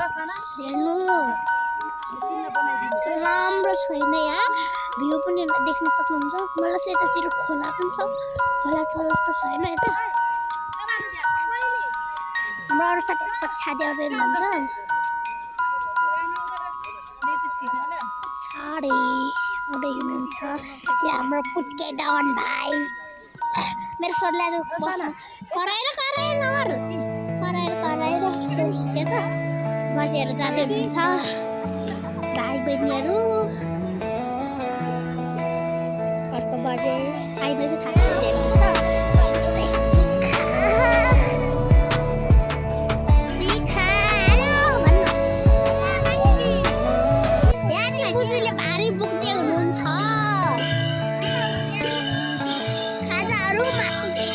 हेर्नु राम्रो छैन यहाँ भ्यू पनि देख्न सक्नुहुन्छ मलाई चाहिँ यतातिर खोला पनि छ खोला छ जस्तो छैन यता हाम्रो अरू साथी पछाडि आउँदै हुनुहुन्छ पछाडि आउँदै हुनुहुन्छ यहाँ हाम्रो पुत्के डन भाइ मेरो सरले आज बस्नु कराएर के छ बसेर जाँदै हुनुहुन्छ भाइ बहिनीहरू अर्को बजे साइडमा चाहिँ थाहा जस्तो भारी बोक्दै हुनुहुन्छ खाजाहरू मासु के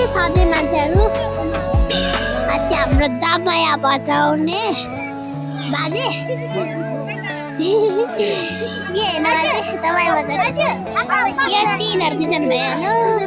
सधैँ मान्छेहरू आज हाम्रो दमाया बजाउने बाजे के हेर्न बाजे दमाया बजाउने यो चिनहरू दिन्छन् भइहाल्यो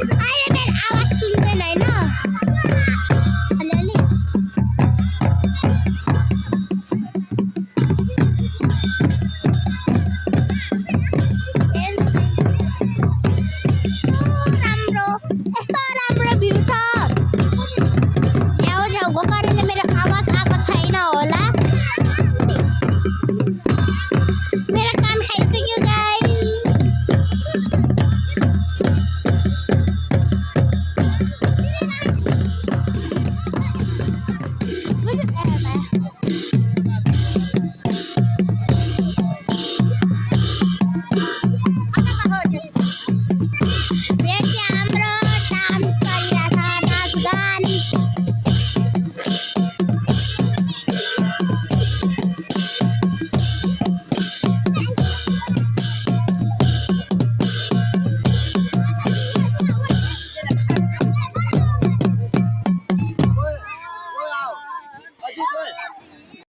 अहिले